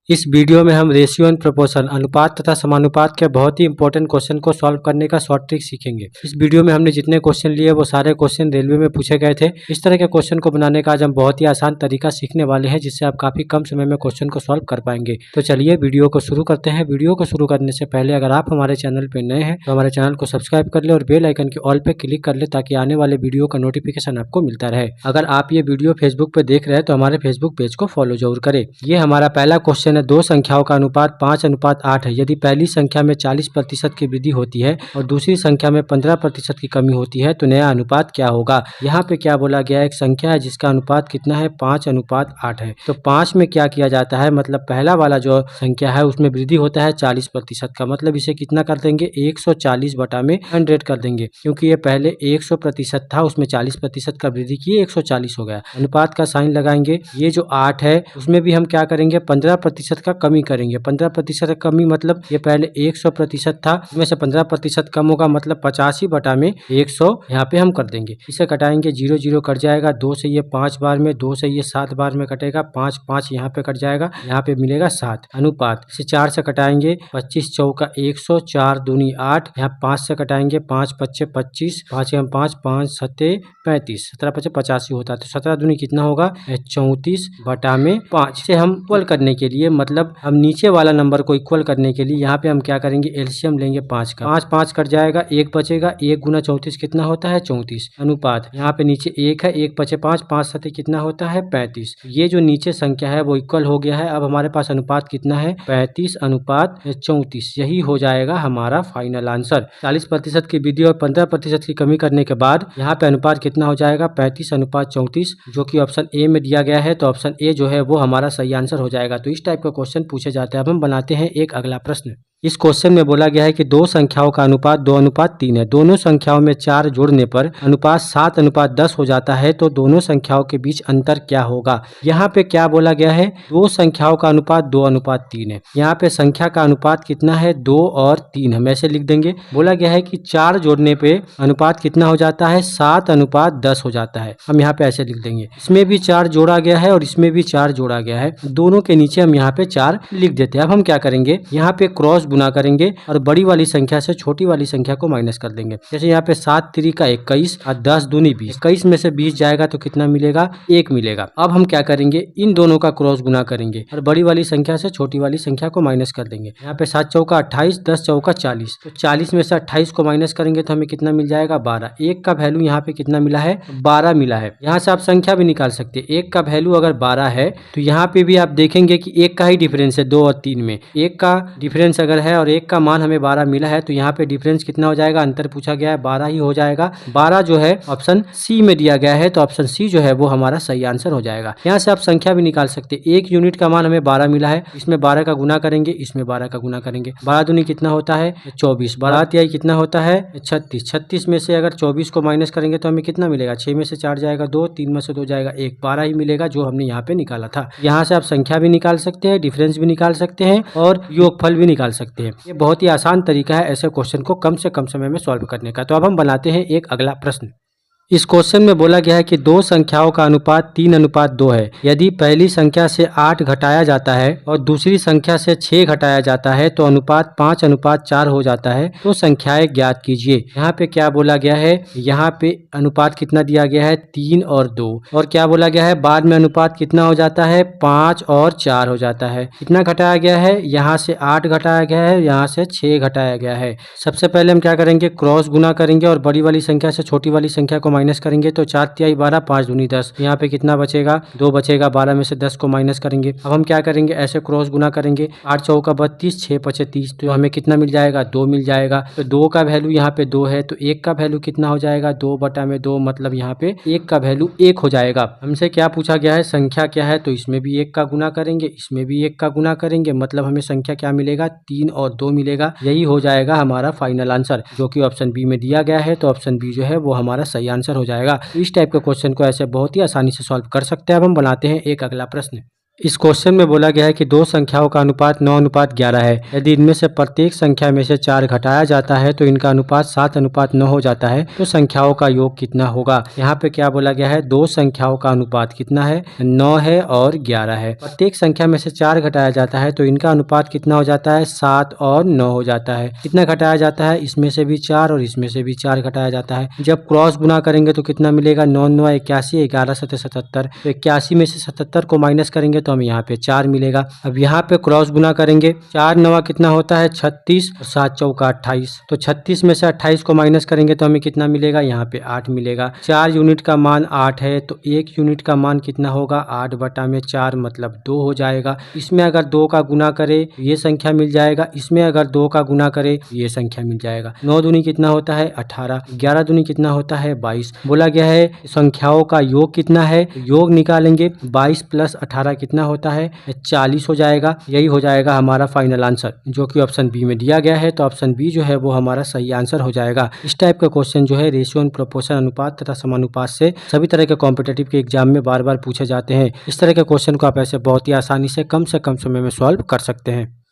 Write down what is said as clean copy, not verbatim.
इस वीडियो में हम रेशियो एंड प्रोपोर्शन अनुपात तथा समानुपात के बहुत ही इंपॉर्टेंट क्वेश्चन को सॉल्व करने का शॉर्ट ट्रिक सीखेंगे। इस वीडियो में हमने जितने क्वेश्चन लिए वो सारे क्वेश्चन रेलवे में पूछे गए थे। इस तरह के क्वेश्चन को बनाने का आज हम बहुत ही आसान तरीका सीखने वाले हैं, जिससे आप काफी कम समय में क्वेश्चन को सॉल्व कर पाएंगे। तो चलिए वीडियो को शुरू करते हैं। वीडियो को शुरू करने से पहले अगर आप हमारे चैनल पर नए हैं तो हमारे चैनल को सब्सक्राइब कर ले और बेल आइकन के ऑल पे क्लिक कर ले, ताकि आने वाले वीडियो का नोटिफिकेशन आपको मिलता रहे। अगर आप ये वीडियो फेसबुक पे देख रहे हैं तो हमारे फेसबुक पेज को फॉलो जरूर करें। ये हमारा पहला क्वेश्चन है। दो संख्याओं का अनुपात 5:8 है। यदि पहली संख्या में 40% की वृद्धि होती है और दूसरी संख्या में 15% की कमी होती है तो नया अनुपात क्या होगा। यहाँ पे क्या बोला गया है, एक संख्या है जिसका अनुपात कितना है, 5:8 है। तो 5 में क्या किया जाता है, मतलब पहला वाला जो संख्या है उसमें वृद्धि होता है 40% का, मतलब इसे कितना कर देंगे, 140 बटा में 100 कर देंगे, क्योंकि ये पहले 100% था, उसमें 40% का वृद्धि किए 140 हो गया। अनुपात का साइन लगाएंगे। ये जो 8 है उसमें भी हम क्या करेंगे, 15% का कमी करेंगे। 15% कमी मतलब ये पहले 100% था, इसमें से 15% कम होगा, मतलब 85 बटा में 100 यहाँ पे हम कर देंगे। इसे कटाएंगे, 0 0 कट जाएगा, 2 से ये 5 बार में, 2 से ये 7 बार में कटेगा, 5 5 यहाँ पे कट जाएगा, यहाँ पे मिलेगा 7। अनुपात इसे 4 से कटाएंगे, 25 चौका 100, 4 दूनी 8, यहाँ 5 से कटाएंगे, 5 पच्चे 25, 5 5 5 सत्ते 35, 17 पच्चे 85 होता है। तो 17 दूनी कितना होगा, 34 बटा में 5। से हम इक्वल करने के लिए, मतलब हम नीचे वाला नंबर को इक्वल करने के लिए यहाँ पे हम क्या करेंगे, एलसीएम लेंगे 5 का। 5 5 कट जाएगा, 1 बचेगा, 1 गुना 34 कितना होता है, 34। अनुपात यहाँ पे नीचे 1 है, 1 बचे 5, 5 सत्ते कितना होता है, 35। ये जो नीचे संख्या है वो इक्वल हो गया है। अब हमारे पास अनुपात कितना है, 35:34। यही हो जाएगा हमारा फाइनल आंसर। 40% की वृद्धि और 15% की कमी करने के बाद यहाँ पे अनुपात कितना हो जाएगा, 35:34, जो कि ऑप्शन ए में दिया गया है। तो ऑप्शन ए जो है वो हमारा सही आंसर हो जाएगा। तो इस टाइप का क्वेश्चन पूछे जाते हैं। अब हम बनाते हैं एक अगला प्रश्न। इस क्वेश्चन में बोला गया है कि दो संख्याओं का अनुपात 2:3 है। दोनों संख्याओं में 4 जोड़ने पर अनुपात 7:10 हो जाता है, तो दोनों संख्याओं के बीच अंतर क्या होगा। यहाँ पे क्या बोला गया है, दो संख्याओं का अनुपात 2:3 है। यहाँ पे संख्या का अनुपात कितना है, 2 और 3। हम ऐसे लिख देंगे। बोला गया है कि 4 जोड़ने पे अनुपात कितना हो जाता है, 7:10 हो जाता है। हम यहाँ पे ऐसे लिख देंगे। इसमें भी 4 जोड़ा गया है और इसमें भी 4 जोड़ा गया है, दोनों के नीचे हम यहाँ पे 4 लिख देते हैं। अब हम क्या करेंगे, यहाँ पे क्रॉस गुना करेंगे और बड़ी वाली संख्या से छोटी वाली संख्या को माइनस कर देंगे। जैसे यहाँ पे 7 3 का 21 और 10 दूनी 20। 21 में से 20 जाएगा तो कितना मिलेगा, 1 मिलेगा। अब हम क्या करेंगे, इन दोनों का क्रॉस गुना करेंगे और बड़ी वाली संख्या से छोटी वाली संख्या को माइनस कर देंगे। यहाँ पे 7 चौका 28, 10 चौका 40। तो 40 में से 28 को माइनस करेंगे तो हमें कितना मिल जाएगा, 12। 1 का वैल्यू यहाँ पे कितना मिला है, 12 मिला है। यहाँ से आप संख्या भी निकाल सकते हैं। 1 का वैल्यू अगर 12 है तो यहाँ पे भी आप देखेंगे कि 1 का ही डिफरेंस है 2 और 3 में। 1 का डिफरेंस अगर है और 1 का मान हमें 12 मिला है तो यहाँ पे डिफरेंस कितना हो जाएगा, अंतर पूछा गया है 12 ही हो जाएगा। 12 जो है ऑप्शन सी में दिया गया है, तो ऑप्शन सी जो है वो हमारा सही आंसर हो जाएगा। यहाँ से आप संख्या भी निकाल सकते हैं। 1 यूनिट का मान हमें 12 मिला है, इसमें 12 का गुना करेंगे, इसमें 12 का गुना करेंगे। 12 दूनी कितना होता है, 24। 12 तिहाई कितना होता है, 36। 36 में से अगर 24 को माइनस करेंगे तो हमें कितना मिलेगा, 6 में से 4 जाएगा 2, 3 में से 2 जाएगा 1, 12 ही मिलेगा जो हमने यहाँ पे निकाला था। यहाँ से आप संख्या भी निकाल सकते हैं, डिफरेंस भी निकाल सकते हैं और योगफल भी निकाल सकते हैं। ये बहुत ही आसान तरीका है ऐसे क्वेश्चन को कम से कम समय में सॉल्व करने का। तो अब हम बनाते हैं एक अगला प्रश्न। इस क्वेश्चन में बोला गया है कि दो संख्याओं का अनुपात 3:2 है। यदि पहली संख्या से 8 घटाया जाता है और दूसरी संख्या से 6 घटाया जाता है तो अनुपात 5:4 हो जाता है, तो संख्याएं ज्ञात कीजिए। यहाँ पे क्या बोला गया है, यहाँ पे अनुपात कितना दिया गया है, 3 और 2। और क्या बोला गया है, बाद में अनुपात कितना हो जाता है, 5 और 4 हो जाता है। कितना घटाया गया है, यहाँ से 8 घटाया गया है, यहाँ से 6 घटाया गया है। सबसे पहले हम क्या करेंगे, क्रॉस गुना करेंगे और बड़ी वाली संख्या से छोटी वाली संख्या को माइनस करेंगे। तो 4 तिहाई 12, 5 दूनी 10। यहाँ पे कितना बचेगा, 2 बचेगा। 12 में से 10 को माइनस करेंगे। अब हम क्या करेंगे, ऐसे क्रॉस गुना करेंगे। 8 चौका 32, 6 पचे 30, तो हमें कितना मिल जाएगा, 2 मिल जाएगा। तो 2 का वैल्यू यहाँ पे 2 है, तो 1 का वैल्यू कितना हो जाएगा, 2 बटा में 2, मतलब यहाँ पे 1 का वैल्यू 1 हो जाएगा। हमसे क्या पूछा गया है, संख्या क्या है, तो इसमें भी 1 का गुना करेंगे, इसमें भी 1 का गुना करेंगे, मतलब हमें संख्या क्या मिलेगा, 3 और 2 मिलेगा। यही हो जाएगा हमारा फाइनल आंसर, जो कि ऑप्शन बी में दिया गया है। तो ऑप्शन बी जो है वो हमारा सही आंसर हो जाएगा। इस टाइप के क्वेश्चन को ऐसे बहुत ही आसानी से सॉल्व कर सकते हैं। अब हम बनाते हैं एक अगला प्रश्न। इस क्वेश्चन में बोला गया है कि दो संख्याओं का अनुपात 9:11 है। यदि इनमें से प्रत्येक संख्या में से 4 घटाया जाता है तो इनका अनुपात 7:9 हो जाता है, तो संख्याओं का योग कितना होगा। यहाँ पे क्या बोला गया है, दो संख्याओं का अनुपात कितना है, 9 है और 11 है। प्रत्येक संख्या में से 4 घटाया जाता है तो इनका अनुपात कितना हो जाता है, 7 और 9 हो जाता है। कितना घटाया जाता है, इसमें से भी 4 और इसमें से भी 4 घटाया जाता है। जब क्रॉस गुना करेंगे तो कितना मिलेगा, 9 9 81, 11 7 77। तो 81 में से 77 को माइनस करेंगे तो हमें यहाँ पे 4 मिलेगा। अब यहाँ पे क्रॉस गुना करेंगे, 4 9 कितना होता है, 36 और 7 चौका 28। तो 36 में से 28 को माइनस करेंगे तो हमें कितना मिलेगा, यहाँ पे 8 मिलेगा। 4 यूनिट का मान 8 है तो 1 यूनिट का मान कितना होगा, 8/4 मतलब 2 हो जाएगा। इसमें अगर 2 का गुना करे ये संख्या मिल जाएगा, इसमें अगर 2 का गुना करे ये संख्या मिल जाएगा। 9 दूनी कितना होता है, 18। 11 दूनी कितना होता है, 22। बोला गया है संख्याओं का योग कितना है, योग निकालेंगे। 22 + 18 कितना होता है, 40 हो जाएगा। यही हो जाएगा हमारा फाइनल आंसर, जो कि ऑप्शन बी में दिया गया है। तो ऑप्शन बी जो है वो हमारा सही आंसर हो जाएगा। इस टाइप का क्वेश्चन जो है रेशियो एंड प्रोपोर्शन, अनुपात तथा समानुपात से सभी तरह के कॉम्पिटिटिव के एग्जाम में बार बार पूछे जाते हैं। इस तरह के क्वेश्चन को आप ऐसे बहुत ही आसानी से कम समय में सॉल्व कर सकते हैं।